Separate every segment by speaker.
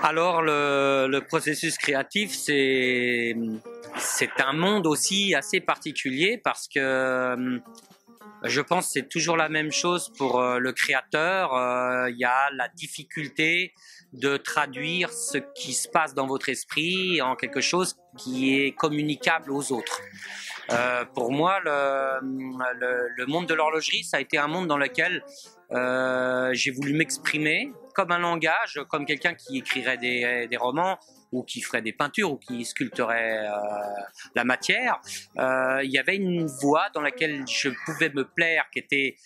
Speaker 1: Alors le processus créatif, c'est un monde aussi assez particulier parce que je pense que c'est toujours la même chose pour le créateur. Il y a la difficulté de traduire ce qui se passe dans votre esprit en quelque chose qui est communicable aux autres. Pour moi, le monde de l'horlogerie, ça a été un monde dans lequel j'ai voulu m'exprimer comme un langage, comme quelqu'un qui écrirait des romans ou qui ferait des peintures ou qui sculpterait la matière. Il y avait une voie dans laquelle je pouvais me plaire, qui était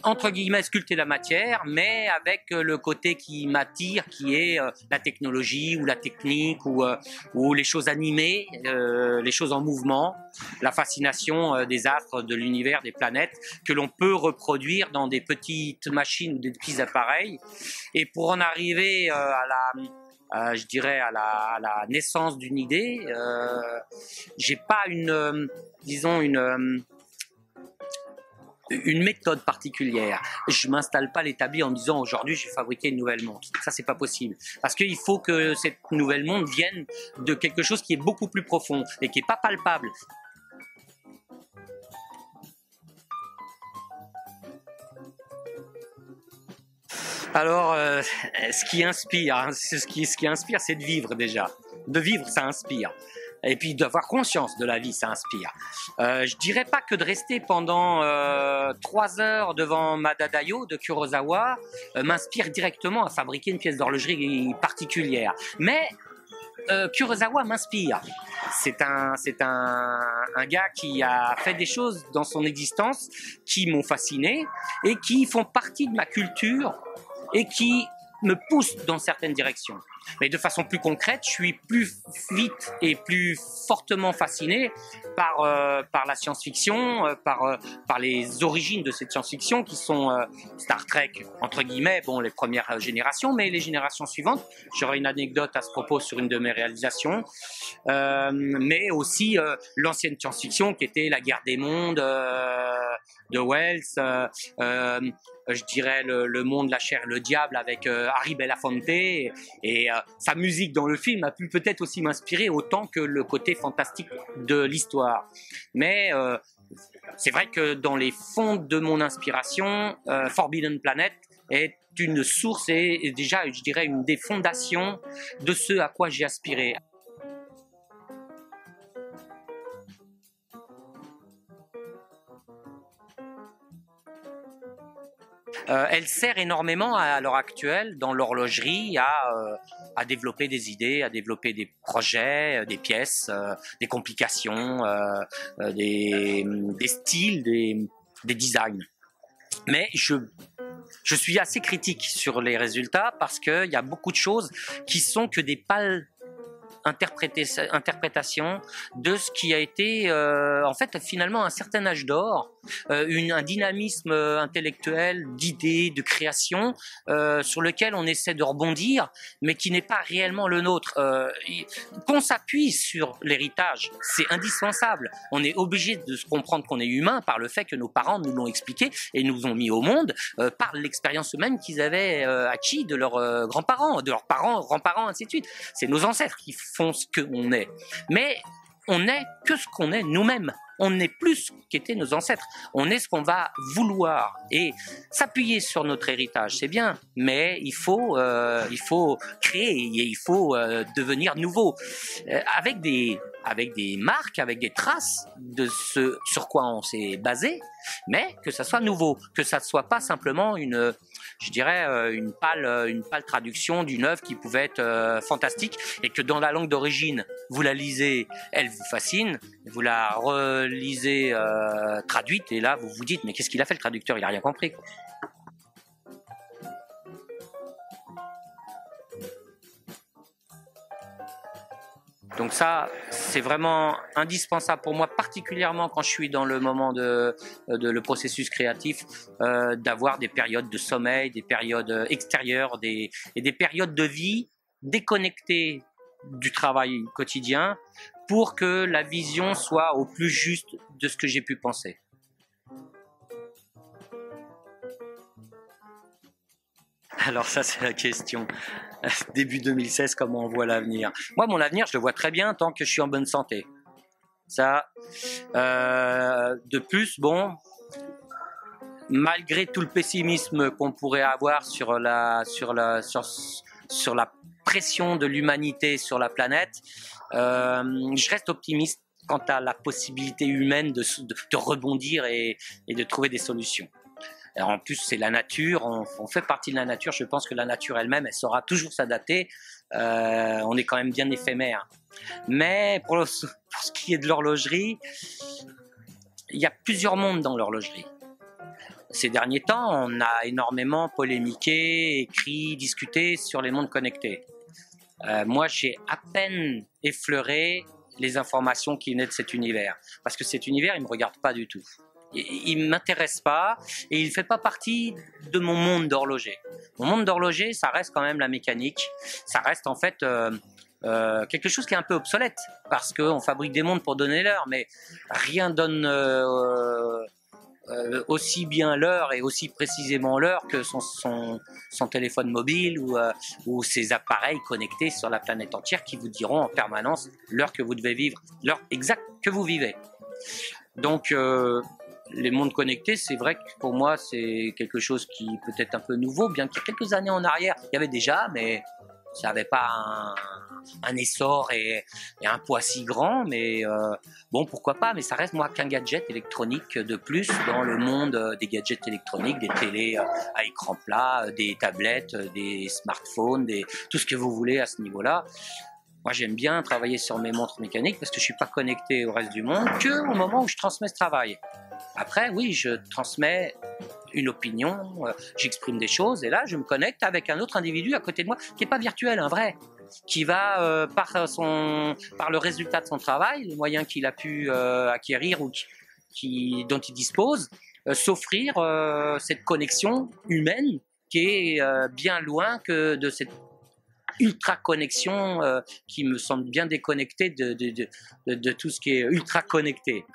Speaker 1: entre guillemets sculpter la matière, mais avec le côté qui m'attire, qui est la technologie ou la technique ou les choses animées, les choses en mouvement, la fascination des astres, de l'univers, des planètes, que l'on peut reproduire dans des petites machines ou des petits appareils. Et pour en arriver je dirais à la naissance d'une idée, j'ai pas disons une méthode particulière. Je m'installe pas à l'établi en me disant aujourd'hui je vais fabriquer une nouvelle montre. Ça c'est pas possible. Parce qu'il faut que cette nouvelle montre vienne de quelque chose qui est beaucoup plus profond et qui est pas palpable. Alors, ce qui inspire, ce qui inspire, c'est de vivre déjà. De vivre, ça inspire. Et puis d'avoir conscience de la vie, ça inspire. Je dirais pas que de rester pendant 3 heures devant Madadayo de Kurosawa m'inspire directement à fabriquer une pièce d'horlogerie particulière. Mais Kurosawa m'inspire. C'est un gars qui a fait des choses dans son existence qui m'ont fasciné et qui font partie de ma culture et qui me poussent dans certaines directions. Mais de façon plus concrète, je suis plus vite et plus fortement fasciné par la science-fiction, par les origines de cette science-fiction qui sont Star Trek, entre guillemets, bon, les premières générations, mais les générations suivantes. J'aurai une anecdote à ce propos sur une de mes réalisations, mais aussi l'ancienne science-fiction qui était La Guerre des Mondes de Wells, je dirais le monde, la chair, le diable avec Harry Belafonte et sa musique dans le film a pu peut-être aussi m'inspirer autant que le côté fantastique de l'histoire. Mais c'est vrai que dans les fonds de mon inspiration, Forbidden Planet est une source et déjà, je dirais, une des fondations de ce à quoi j'ai aspiré. Elle sert énormément à l'heure actuelle dans l'horlogerie à développer des idées, à développer des projets, des pièces, des complications, des styles, des designs. Mais je suis assez critique sur les résultats parce qu'il y a beaucoup de choses qui sont que des pâles interprétation de ce qui a été en fait finalement un certain âge d'or, un dynamisme intellectuel, d'idées, de création sur lequel on essaie de rebondir mais qui n'est pas réellement le nôtre. Qu'on s'appuie sur l'héritage, c'est indispensable. On est obligé de se comprendre qu'on est humain par le fait que nos parents nous l'ont expliqué et nous ont mis au monde par l'expérience eux-mêmes qu'ils avaient acquis de leurs grands-parents, de leurs parents, grands-parents, ainsi de suite. C'est nos ancêtres qui font ce qu'on est. Mais on n'est que ce qu'on est nous-mêmes. On n'est plus ce qu'étaient nos ancêtres. On est ce qu'on va vouloir. Et s'appuyer sur notre héritage, c'est bien, mais il faut créer et il faut devenir nouveau. Avec des marques, avec des traces de ce sur quoi on s'est basé, mais que ça soit nouveau, que ça ne soit pas simplement une pâle traduction d'une œuvre qui pouvait être fantastique et que dans la langue d'origine, vous la lisez, elle vous fascine, vous la relisez traduite et là vous vous dites mais qu'est-ce qu'il a fait le traducteur, il a rien compris quoi. Donc ça, c'est vraiment indispensable pour moi, particulièrement quand je suis dans le moment le processus créatif, d'avoir des périodes de sommeil, des périodes extérieures, et des périodes de vie déconnectées du travail quotidien pour que la vision soit au plus juste de ce que j'ai pu penser. Alors ça, c'est la question. début 2016, comment on voit l'avenir. Moi, mon avenir, je le vois très bien tant que je suis en bonne santé. Ça, de plus, bon, malgré tout le pessimisme qu'on pourrait avoir sur la pression de l'humanité sur la planète, je reste optimiste quant à la possibilité humaine de rebondir et de trouver des solutions. Alors en plus, c'est la nature, on fait partie de la nature. Je pense que la nature elle-même, elle saura toujours s'adapter. On est quand même bien éphémère. Mais pour ce qui est de l'horlogerie, il y a plusieurs mondes dans l'horlogerie. Ces derniers temps, on a énormément polémiqué, écrit, discuté sur les montres connectées. Moi, j'ai à peine effleuré les informations qui venaient de cet univers. Parce que cet univers, il ne me regarde pas du tout. Il ne m'intéresse pas et il ne fait pas partie de mon monde d'horloger. Mon monde d'horloger, ça reste quand même la mécanique. Ça reste en fait quelque chose qui est un peu obsolète parce qu'on fabrique des montres pour donner l'heure, mais rien donne aussi bien l'heure et aussi précisément l'heure que son téléphone mobile ou ses appareils connectés sur la planète entière qui vous diront en permanence l'heure que vous devez vivre, l'heure exacte que vous vivez. Donc les montres connectées, c'est vrai que pour moi c'est quelque chose qui peut être un peu nouveau, bien qu'il y a quelques années en arrière, il y avait déjà, mais ça n'avait pas un essor et un poids si grand, mais bon, pourquoi pas, mais ça reste moi qu'un gadget électronique de plus dans le monde des gadgets électroniques, des télés à écran plat, des tablettes, des smartphones, tout ce que vous voulez à ce niveau-là. Moi, j'aime bien travailler sur mes montres mécaniques parce que je suis pas connecté au reste du monde que au moment où je transmets ce travail. Après, oui, je transmets une opinion, j'exprime des choses et là, je me connecte avec un autre individu à côté de moi qui est pas virtuel, un vrai, qui va par le résultat de son travail, les moyens qu'il a pu acquérir ou dont il dispose, s'offrir cette connexion humaine qui est bien loin que de cette ultra connexion qui me semble bien déconnectée de tout ce qui est ultra connecté.